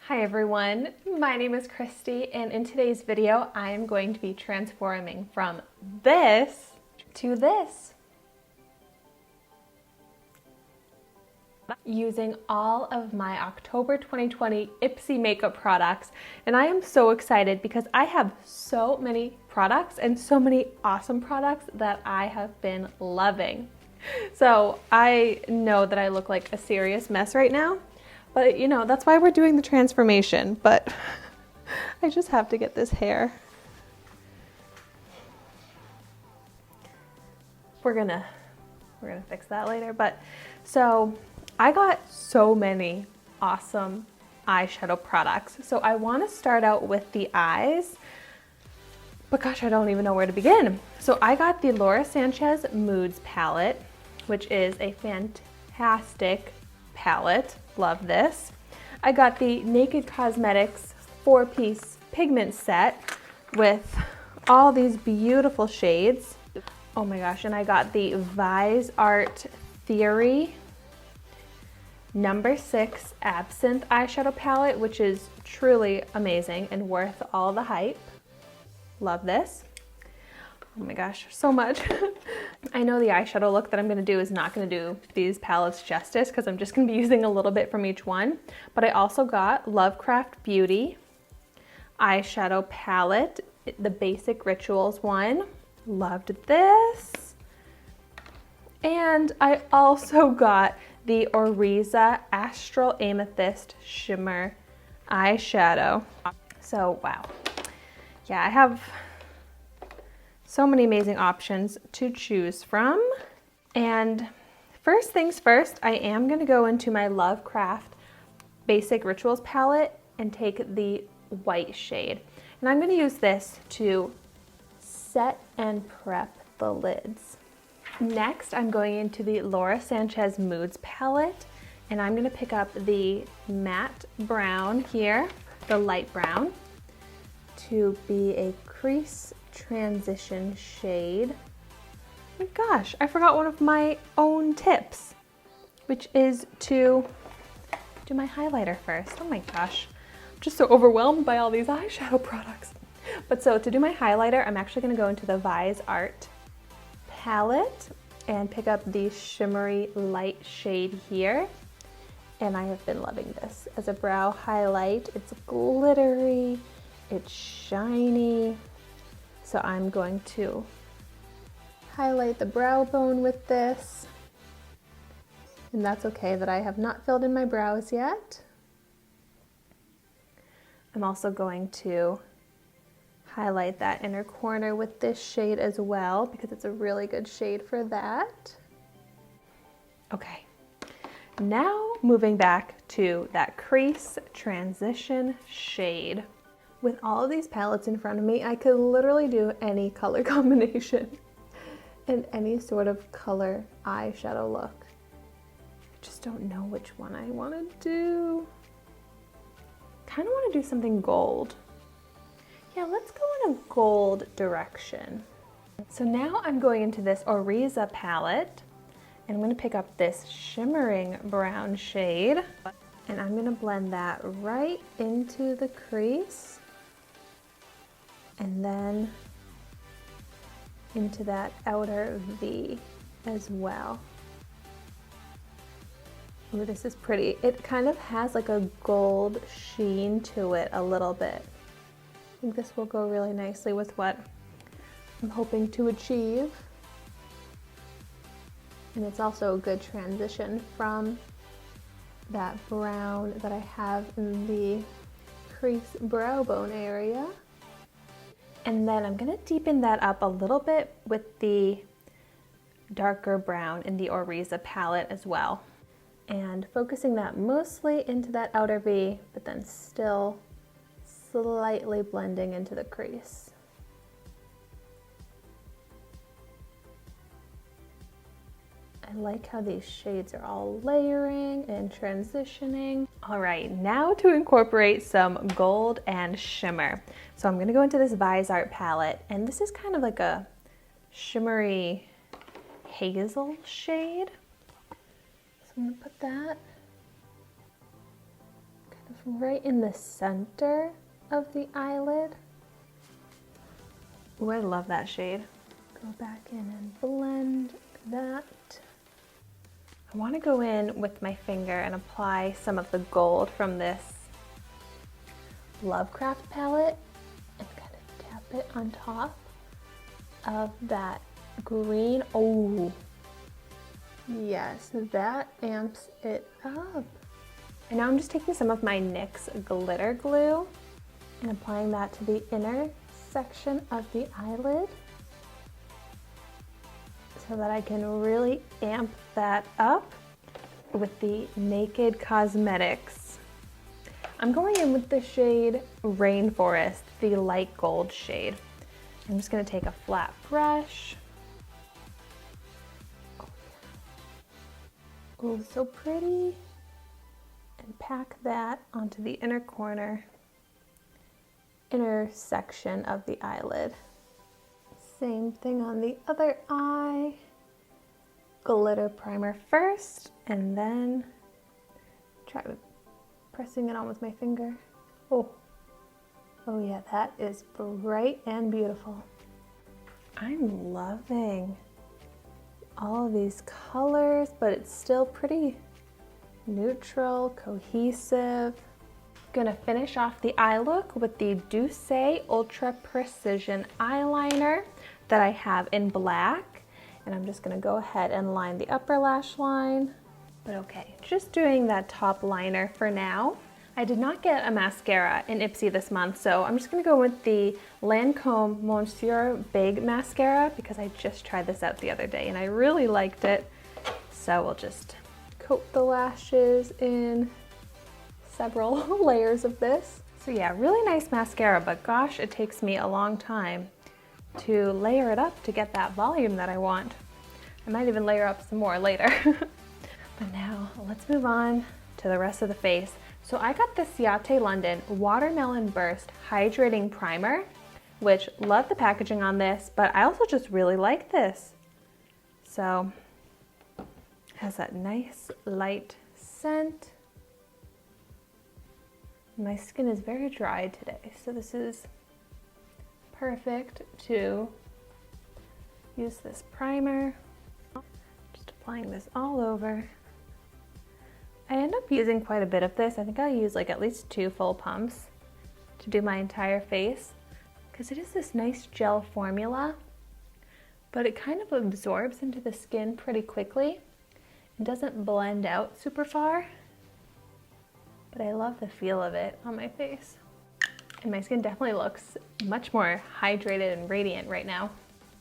Hi everyone, my name is Christy, and in today's video I am going to be transforming from this to this using all of my October 2020 Ipsy makeup products. And I am so excited because I have so many products and so many awesome products that I have been loving. So I know that I look like a serious mess right now, but you know, that's why we're doing the transformation. But I just have to get this hair. We're gonna fix that later. But so I got so many awesome eyeshadow products. So I want to start out with the eyes, but gosh, I don't even know where to begin. So I got the Laura Sanchez Moods palette, which is a fantastic palette. Love this. I got the Naked Cosmetics 4-piece pigment set with all these beautiful shades. Oh my gosh, and I got the Vise Art Theory #6 Absinthe eyeshadow palette, which is truly amazing and worth all the hype. Love this. Oh my gosh, so much. I know the eyeshadow look that I'm gonna do is not gonna do these palettes justice because I'm just gonna be using a little bit from each one. But I also got Lovecraft Beauty eyeshadow palette, the Basic Rituals one. Loved this. And I also got the Oriza Astral Amethyst Shimmer eyeshadow. So wow. Yeah, I have so many amazing options to choose from. And first things first, I am gonna go into my Lovecraft Basic Rituals palette and take the white shade. And I'm gonna use this to set and prep the lids. Next, I'm going into the Laura Sanchez Moods palette, and I'm gonna pick up the matte brown here, the light brown, to be a crease transition shade. Oh my gosh, I forgot one of my own tips, which is to do my highlighter first. Oh my gosh, I'm just so overwhelmed by all these eyeshadow products. But so to do my highlighter, I'm actually gonna go into the Vise Art palette and pick up the shimmery light shade here. And I have been loving this as a brow highlight. It's glittery, it's shiny. So I'm going to highlight the brow bone with this. And that's okay that I have not filled in my brows yet. I'm also going to highlight that inner corner with this shade as well because it's a really good shade for that. Okay, now moving back to that crease transition shade. With all of these palettes in front of me, I could literally do any color combination and any sort of color eyeshadow look. I just don't know which one I want to do. Kind of want to do something gold. Yeah, let's go in a gold direction. So now I'm going into this Oriza palette, and I'm going to pick up this shimmering brown shade, and I'm going to blend that right into the crease, and then into that outer V as well. Ooh, this is pretty. It kind of has like a gold sheen to it a little bit. I think this will go really nicely with what I'm hoping to achieve. And it's also a good transition from that brown that I have in the crease brow bone area. And then I'm gonna deepen that up a little bit with the darker brown in the Oriza palette as well. And focusing that mostly into that outer V, but then still slightly blending into the crease. I like how these shades are all layering and transitioning. All right, now to incorporate some gold and shimmer. So I'm gonna go into this Vise Art palette, and this is kind of like a shimmery hazel shade. So I'm gonna put that kind of right in the center of the eyelid. Ooh, I love that shade. Go back in and blend that. I want to go in with my finger and apply some of the gold from this Lovecraft palette and kind of tap it on top of that green. Oh, yes, that amps it up. And now I'm just taking some of my NYX glitter glue and applying that to the inner section of the eyelid so that I can really amp that up with the Naked Cosmetics. I'm going in with the shade Rainforest, the light gold shade. I'm just gonna take a flat brush. Oh, so pretty. And pack that onto the inner corner, inner section of the eyelid. Same thing on the other eye. Glitter primer first, and then try pressing it on with my finger. Oh yeah, that is bright and beautiful. I'm loving all of these colors, but it's still pretty neutral, cohesive. Gonna finish off the eye look with the Douce Ultra Precision eyeliner that I have in black. And I'm just gonna go ahead and line the upper lash line. But okay, just doing that top liner for now. I did not get a mascara in Ipsy this month, so I'm just gonna go with the Lancome Monsieur Big Mascara because I just tried this out the other day and I really liked it. So we'll just coat the lashes in several layers of this. So yeah, really nice mascara, but gosh, it takes me a long time to layer it up to get that volume that I want. I might even layer up some more later. But now let's move on to the rest of the face. So I got the Ciate London Watermelon Burst Hydrating Primer, which love the packaging on this, but I also just really like this. So it has that nice light scent. My skin is very dry today, so this is perfect to use this primer. Just applying this all over. I end up using quite a bit of this. I think I'll use like at least 2 full pumps to do my entire face because it is this nice gel formula, but it kind of absorbs into the skin pretty quickly and doesn't blend out super far. But I love the feel of it on my face. And my skin definitely looks much more hydrated and radiant right now.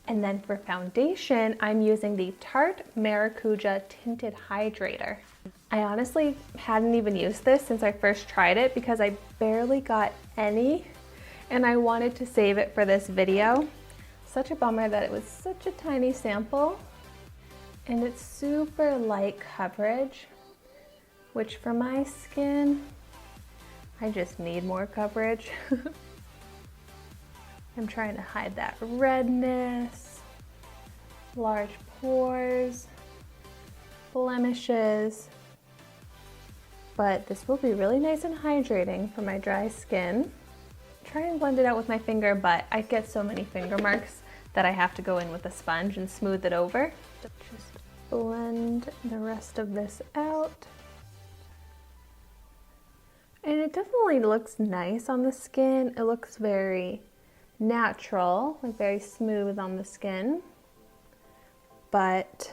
And then for foundation, I'm using the Tarte Maracuja Tinted Hydrator. I honestly hadn't even used this since I first tried it because I barely got any and I wanted to save it for this video. Such a bummer that it was such a tiny sample. And it's super light coverage, which for my skin, I just need more coverage. I'm trying to hide that redness, large pores, blemishes, but this will be really nice and hydrating for my dry skin. Try and blend it out with my finger, but I get so many finger marks that I have to go in with a sponge and smooth it over. Just blend the rest of this out. And it definitely looks nice on the skin. It looks very natural, like very smooth on the skin, but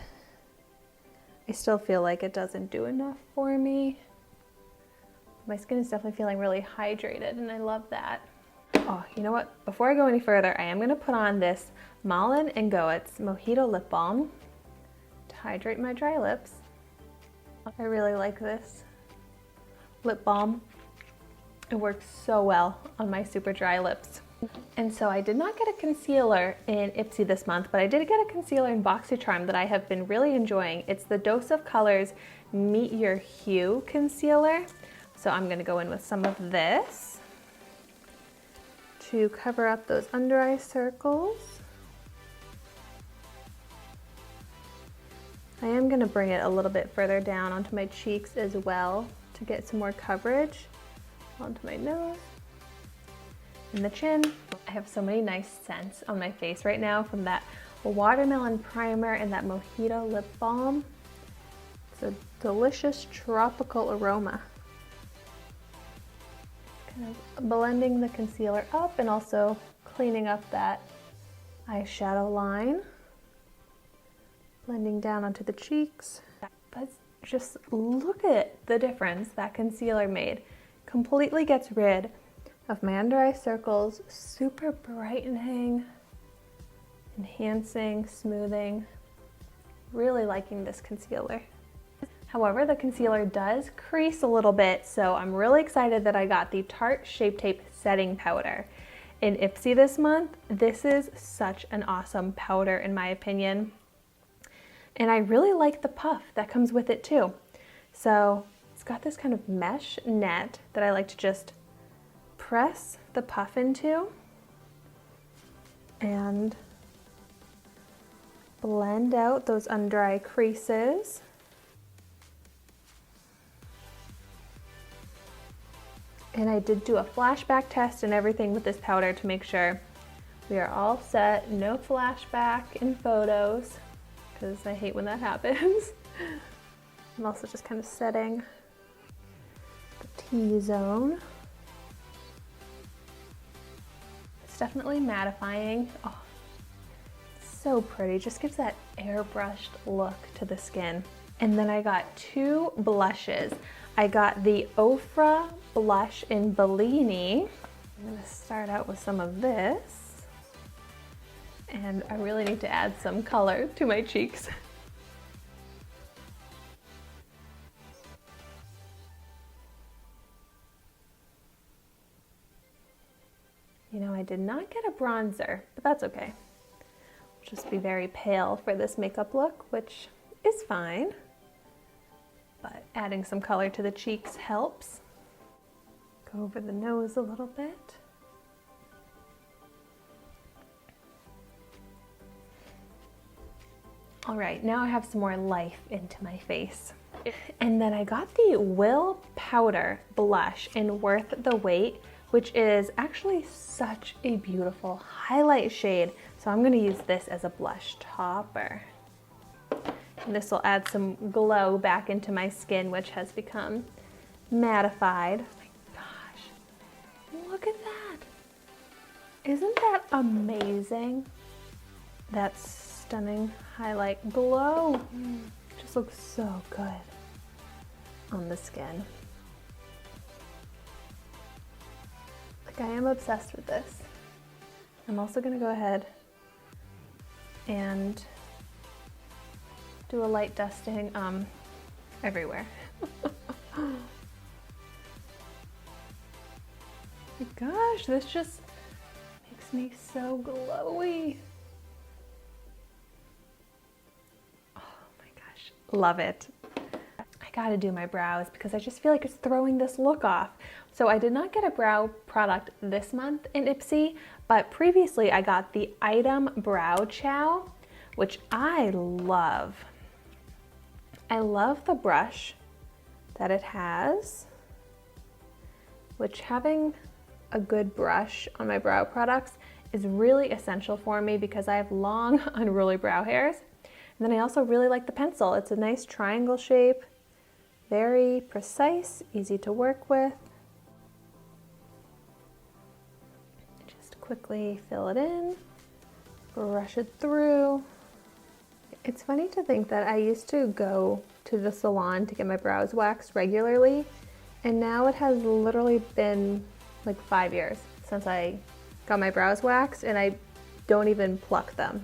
I still feel like it doesn't do enough for me. My skin is definitely feeling really hydrated and I love that. Oh, you know what? Before I go any further, I am gonna put on this Malin & Goetz Mojito Lip Balm to hydrate my dry lips. I really like this lip balm. It works so well on my super dry lips. And so I did not get a concealer in Ipsy this month, but I did get a concealer in BoxyCharm that I have been really enjoying. It's the Dose of Colors Meet Your Hue concealer. So I'm gonna go in with some of this to cover up those under eye circles. I am gonna bring it a little bit further down onto my cheeks as well to get some more coverage. onto my nose and the chin. I have so many nice scents on my face right now from that watermelon primer and that mojito lip balm. It's a delicious tropical aroma. Kind of blending the concealer up and also cleaning up that eyeshadow line. Blending down onto the cheeks. But just look at the difference that concealer made. Completely gets rid of my under eye circles, super brightening, enhancing, smoothing. Really liking this concealer. However, the concealer does crease a little bit, so I'm really excited that I got the Tarte Shape Tape Setting Powder in Ipsy this month. This is such an awesome powder in my opinion. And I really like the puff that comes with it too. So it's got this kind of mesh net that I like to just press the puff into and blend out those under eye creases. And I did do a flashback test and everything with this powder to make sure we are all set, no flashback in photos, because I hate when that happens. I'm also just kind of setting the T-zone. It's definitely mattifying. Oh, so pretty, just gives that airbrushed look to the skin. And then I got two blushes. I got the Ofra blush in Bellini. I'm gonna start out with some of this. And I really need to add some color to my cheeks. You know, I did not get a bronzer, but that's okay. I'll just be very pale for this makeup look, which is fine. But adding some color to the cheeks helps. Go over the nose a little bit. All right, now I have some more life into my face. And then I got the Will Powder Blush in Worth the Wait, which is actually such a beautiful highlight shade. So I'm gonna use this as a blush topper. And this will add some glow back into my skin, which has become mattified. Oh my gosh, look at that. Isn't that amazing? That stunning highlight glow. It just looks so good on the skin. Like, I am obsessed with this. I'm also gonna go ahead and do a light dusting everywhere. Oh my gosh, this just makes me so glowy. Oh my gosh, love it. I gotta do my brows because I just feel like it's throwing this look off. So I did not get a brow product this month in Ipsy, but previously I got the Item Brow Chow, which I love. I love the brush that it has, which having a good brush on my brow products is really essential for me because I have long, unruly brow hairs. And then I also really like the pencil. It's a nice triangle shape, very precise, easy to work with. Just quickly fill it in, brush it through. It's funny to think that I used to go to the salon to get my brows waxed regularly, and now it has literally been like 5 years since I got my brows waxed, and I don't even pluck them.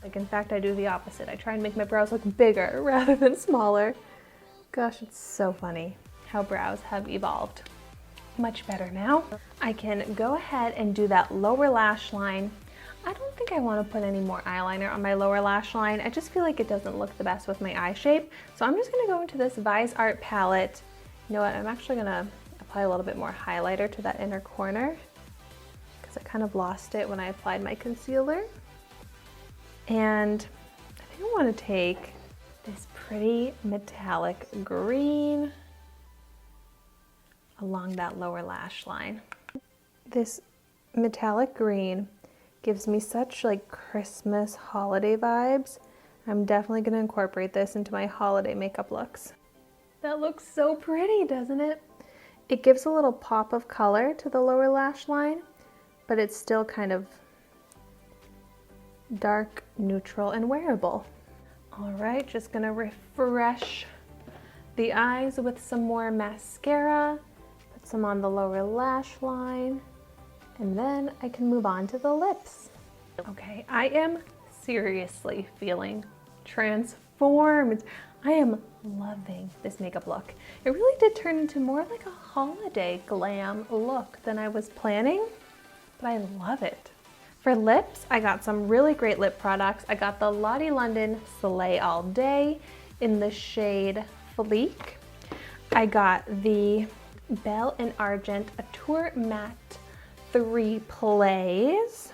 Like, in fact, I do the opposite. I try and make my brows look bigger rather than smaller. Gosh, it's so funny how brows have evolved. Much better now. I can go ahead and do that lower lash line. I don't think I want to put any more eyeliner on my lower lash line. I just feel like it doesn't look the best with my eye shape. So I'm just going to go into this Vise Art palette. You know what, I'm actually going to apply a little bit more highlighter to that inner corner because I kind of lost it when I applied my concealer. And I think I want to take this pretty metallic green. along that lower lash line. This metallic green gives me such like Christmas holiday vibes. I'm definitely going to incorporate this into my holiday makeup looks. That looks so pretty, doesn't it? It gives a little pop of color to the lower lash line, but it's still kind of dark, neutral, and wearable. All right, just gonna refresh the eyes with some more mascara, put some on the lower lash line, and then I can move on to the lips. Okay, I am seriously feeling transformed. I am loving this makeup look. It really did turn into more like a holiday glam look than I was planning, but I love it. For lips, I got some really great lip products. I got the Lottie London Soleil All Day in the shade Fleek. I got the Belle and Argent Atour Matte 3 Plays.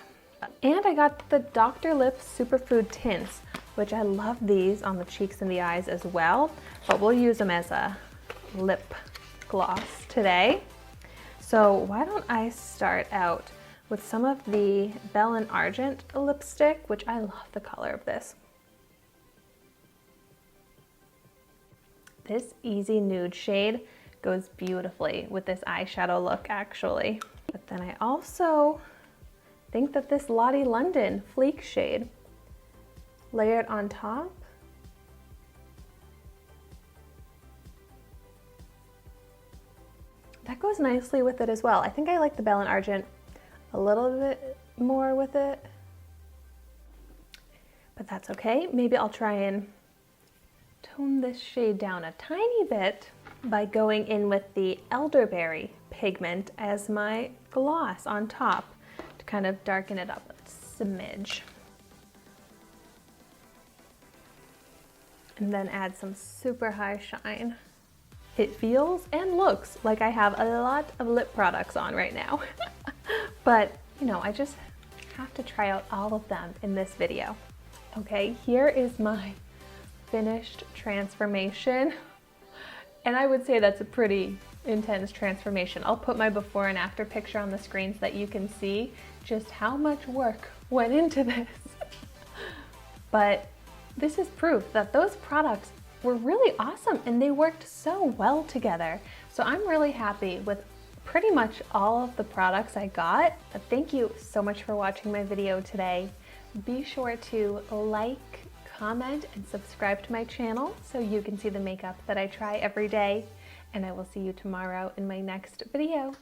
And I got the Dr. Lips Superfood Tints, which I love these on the cheeks and the eyes as well, but we'll use them as a lip gloss today. So why don't I start out with some of the Belle and Argent lipstick, which I love the color of this. This Easy Nude shade goes beautifully with this eyeshadow look actually. But then I also think that this Lottie London Fleek shade, layered on top, that goes nicely with it as well. I think I like the Belle and Argent a little bit more with it, but that's okay. Maybe I'll try and tone this shade down a tiny bit by going in with the Elderberry pigment as my gloss on top to kind of darken it up a smidge. And then add some super high shine. It feels and looks like I have a lot of lip products on right now. But, you know, I just have to try out all of them in this video. Okay, here is my finished transformation. And I would say that's a pretty intense transformation. I'll put my before and after picture on the screen so that you can see just how much work went into this. But this is proof that those products were really awesome and they worked so well together. So I'm really happy with pretty much all of the products I got. But thank you so much for watching my video today. Be sure to like, comment, and subscribe to my channel so you can see the makeup that I try every day. And I will see you tomorrow in my next video.